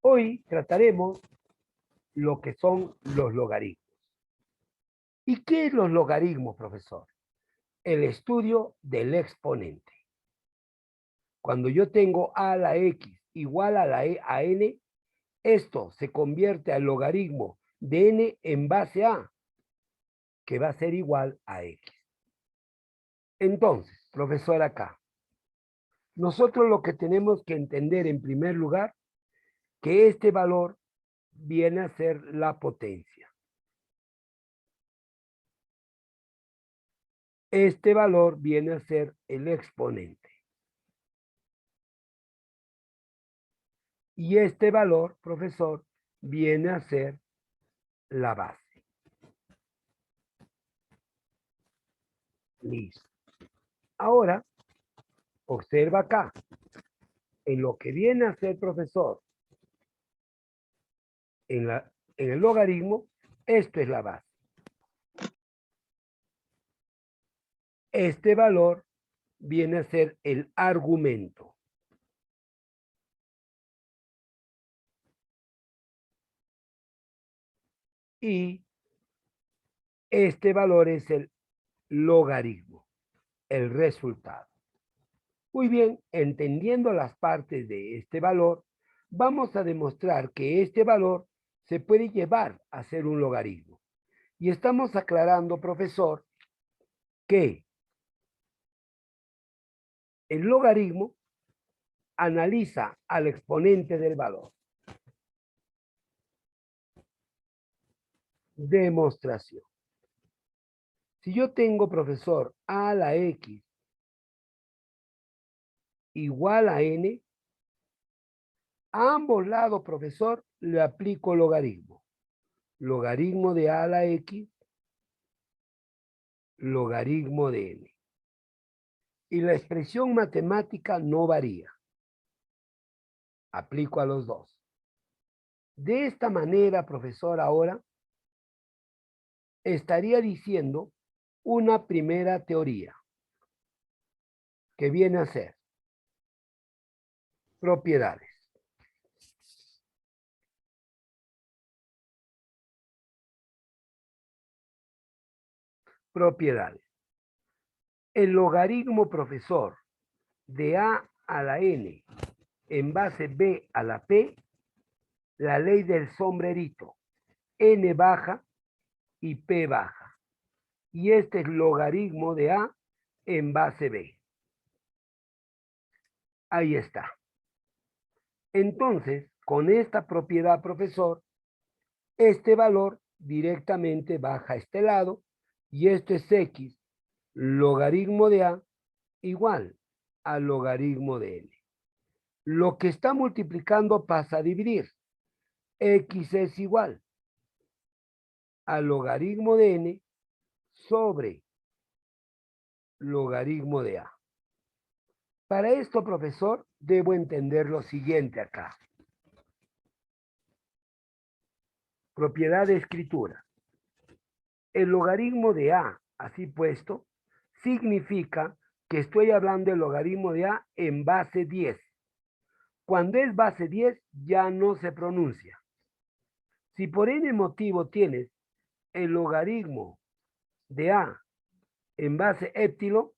Hoy trataremos lo que son los logaritmos. ¿Y qué es los logaritmos, profesor? El estudio del exponente. Cuando yo tengo a a la x igual a n, esto se convierte al logaritmo de n en base a, que va a ser igual a x. Entonces, profesor, acá, nosotros lo que tenemos que entender en primer lugar, que este valor viene a ser la potencia. Este valor viene a ser el exponente. Y este valor, profesor, viene a ser la base. Listo. Ahora, observa acá. En lo que viene a ser, profesor, en el logaritmo, esto es la base. Este valor viene a ser el argumento. Y este valor es el logaritmo, el resultado. Muy bien, entendiendo las partes de este valor, vamos a demostrar que este valor se puede llevar a ser un logaritmo. Y estamos aclarando, profesor, que el logaritmo analiza al exponente del valor. Demostración. Si yo tengo, profesor, a la x igual a n, a ambos lados, profesor, le aplico logaritmo. Logaritmo de a la x, logaritmo de n. Y la expresión matemática no varía. Aplico a los dos. De esta manera, profesor, ahora estaría diciendo una primera teoría que viene a ser propiedades. Propiedades. El logaritmo, profesor, de a la n en base b a la p, la ley del sombrerito, n baja y p baja. Y este es logaritmo de a en base b. Ahí está. Entonces, con esta propiedad, profesor, este valor directamente baja a este lado y esto es x, logaritmo de a, igual al logaritmo de n. Lo que está multiplicando pasa a dividir. X es igual al logaritmo de n sobre logaritmo de a. Para esto, profesor, debo entender lo siguiente acá. Propiedad de escritura. El logaritmo de a, así puesto, significa que estoy hablando del logaritmo de a en base 10. Cuando es base 10, ya no se pronuncia. Si por n motivo tienes el logaritmo de a en base épsilon,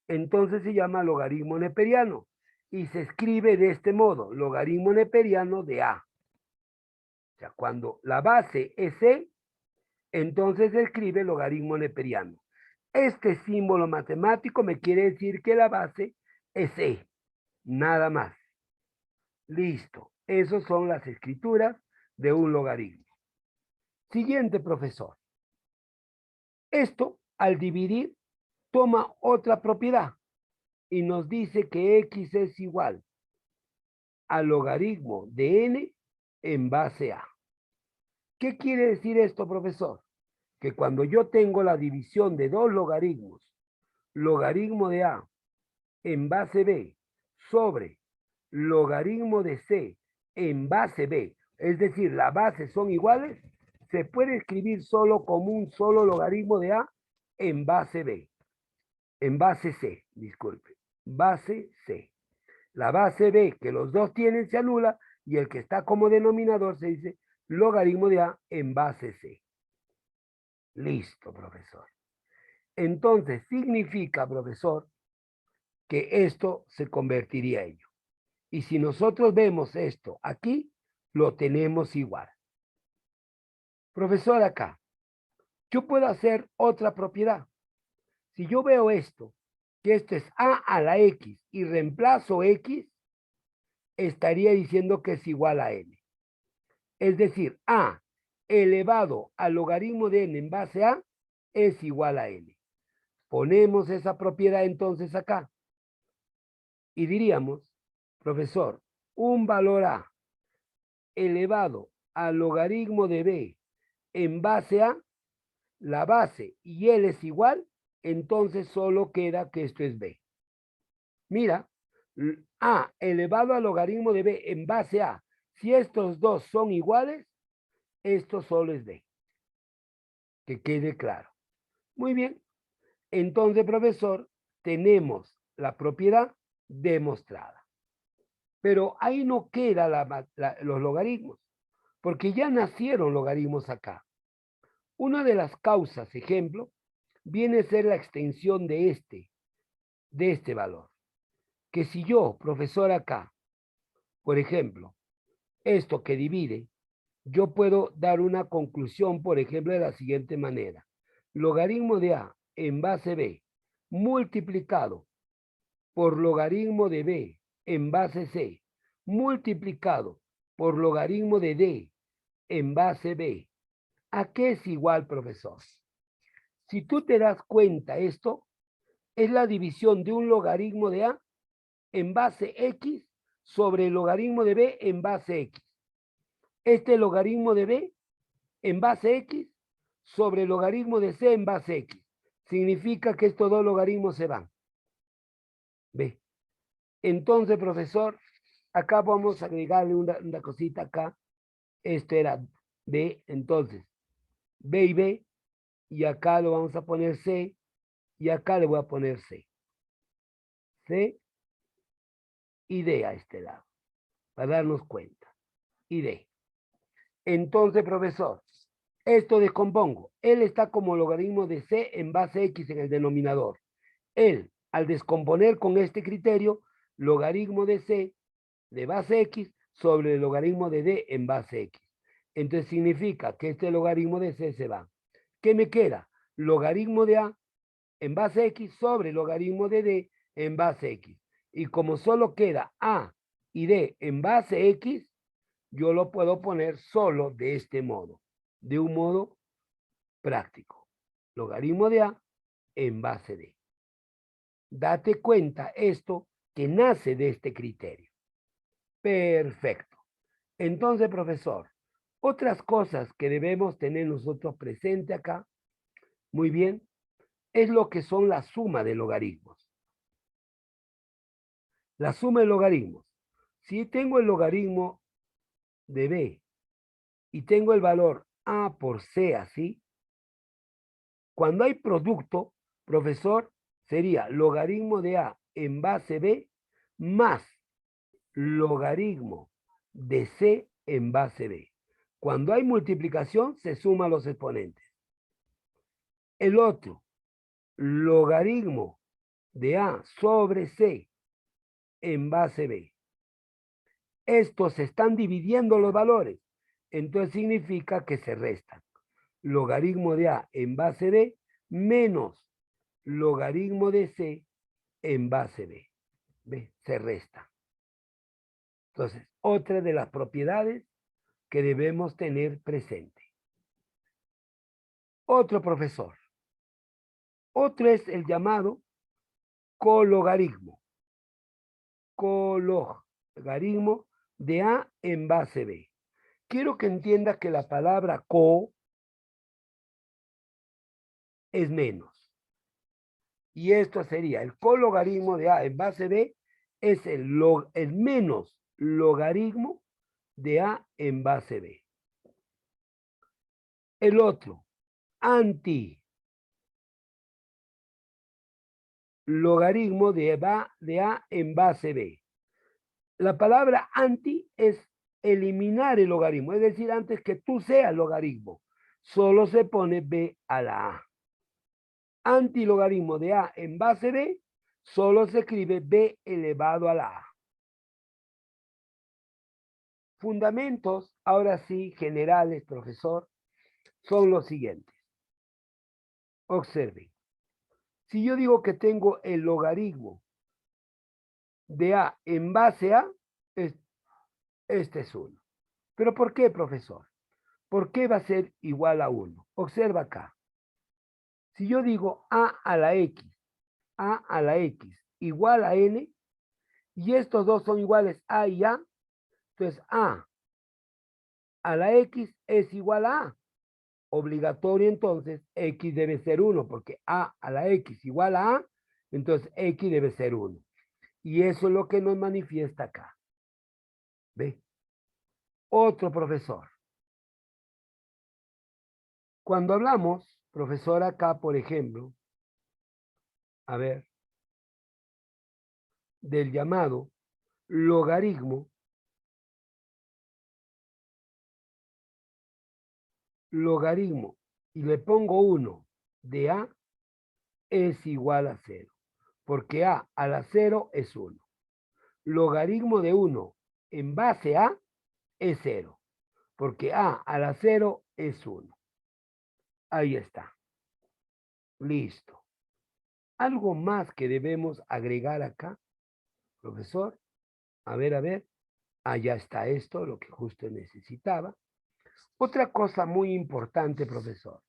entonces se llama logaritmo neperiano y se escribe de este modo, logaritmo neperiano de a. O sea, cuando la base es e, entonces se escribe logaritmo neperiano. Este símbolo matemático me quiere decir que la base es e, nada más. Listo, esas son las escrituras de un logaritmo. Siguiente, profesor. Esto, al dividir, toma otra propiedad y nos dice que x es igual al logaritmo de n en base a. ¿Qué quiere decir esto, profesor? Que cuando yo tengo la división de dos logaritmos, logaritmo de a en base b sobre logaritmo de c en base b, es decir, las bases son iguales, se puede escribir solo como un solo logaritmo de a en base b, en base c, disculpe, base c. La base b que los dos tienen se anula y el que está como denominador se dice logaritmo de A en base C. Listo, profesor. Entonces, significa, profesor, que esto se convertiría en ello. Y si nosotros vemos esto aquí, lo tenemos igual. Profesor, acá, yo puedo hacer otra propiedad. Si yo veo esto, que esto es A a la X y reemplazo X, estaría diciendo que es igual a N. Es decir, A elevado al logaritmo de N en base a es igual a N. Ponemos esa propiedad entonces acá. Y diríamos, profesor, un valor A elevado al logaritmo de B en base a la base y L es igual, entonces solo queda que esto es B. Mira, A elevado al logaritmo de B en base a, si estos dos son iguales, esto solo es B. Que quede claro. Muy bien. Entonces, profesor, tenemos la propiedad demostrada. Pero ahí no queda los logaritmos, porque ya nacieron logaritmos acá. Una de las causas, ejemplo, viene a ser la extensión de este valor. Que si yo, profesor, acá, por ejemplo, esto que divide, yo puedo dar una conclusión, por ejemplo, de la siguiente manera. Logaritmo de A en base B multiplicado por logaritmo de B en base C multiplicado por logaritmo de D en base B. ¿A qué es igual, profesor? Si tú te das cuenta, esto es la división de un logaritmo de A en base X sobre el logaritmo de B en base X. Este logaritmo de B en base X sobre el logaritmo de C en base X. Significa que estos dos logaritmos se van. ¿Ve? Entonces, profesor, acá vamos a agregarle una cosita acá. Esto era B, entonces, B y B, y acá lo vamos a poner C, y acá le voy a poner C. C y D a este lado, para darnos cuenta. Y D. Entonces, profesor, esto descompongo. Él está como logaritmo de C en base X en el denominador. Él, al descomponer con este criterio, logaritmo de C de base X sobre el logaritmo de D en base X. Entonces significa que este logaritmo de C se va. ¿Qué me queda? Logaritmo de A en base X sobre logaritmo de D en base X. Y como solo queda A y D en base X, yo lo puedo poner solo de este modo, de un modo práctico. Logaritmo de A en base D. Date cuenta esto que nace de este criterio. Perfecto. Entonces, profesor, otras cosas que debemos tener nosotros presente acá, muy bien, es lo que son la suma de logaritmos. La suma de logaritmos. Si tengo el logaritmo de B y tengo el valor A por C así, cuando hay producto, profesor, sería logaritmo de A en base B más logaritmo de C en base B. Cuando hay multiplicación, se suman los exponentes. El otro, logaritmo de A sobre C en base B. Estos se están dividiendo los valores, entonces significa que se restan. Logaritmo de A en base B menos logaritmo de C en base B. ¿Ve? Se resta. Entonces, otra de las propiedades que debemos tener presente. Otro profesor. Otro es el llamado cologaritmo. Cologaritmo de A en base B. Quiero que entiendas que la palabra co es menos. Y esto sería el cologaritmo de A en base B es el menos logaritmo de A en base B. El otro, anti logaritmo de A en base B. La palabra anti es eliminar el logaritmo, es decir, antes que tú seas logaritmo, solo se pone b a la a. Antilogaritmo de a en base b, solo se escribe b elevado a la a. Fundamentos, ahora sí, generales, profesor, son los siguientes. Observen. Si yo digo que tengo el logaritmo de a en base a, este es 1. ¿Pero por qué, profesor? ¿Por qué va a ser igual a 1? Observa acá. Si yo digo a a la x igual a n, y estos dos son iguales a y a, entonces a la x es igual a a. Obligatorio entonces x debe ser 1, porque a la x igual a a, entonces x debe ser 1. Y eso es lo que nos manifiesta acá. ¿Ve? Otro profesor. Cuando hablamos, profesor, acá, por ejemplo, a ver, del llamado logaritmo y le pongo 1 de a es igual a 0, porque a la 0 es 1. Logaritmo de 1 en base a es 0, porque a la 0 es 1. Ahí está. Listo. ¿Algo más que debemos agregar acá, profesor? A ver. Allá está esto, lo que justo necesitaba. Otra cosa muy importante, profesor.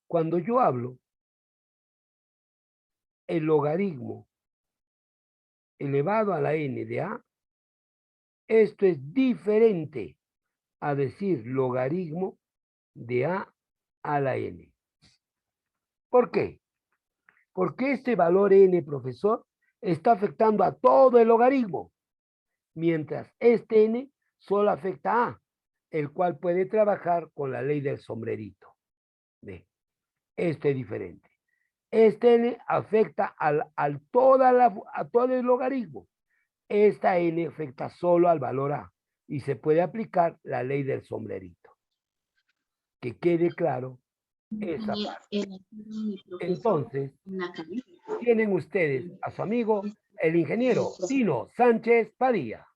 Cuando yo hablo el logaritmo elevado a la n de a, esto es diferente a decir logaritmo de a la n. ¿Por qué? Porque este valor n, profesor, está afectando a todo el logaritmo, mientras este n solo afecta a, el cual puede trabajar con la ley del sombrerito. ¿Ve? Esto es diferente. Este n afecta a todo el logaritmo. Esta n afecta solo al valor a y se puede aplicar la ley del sombrerito. Que quede claro esa parte. Entonces, tienen ustedes a su amigo, el ingeniero Tino Sánchez Padilla.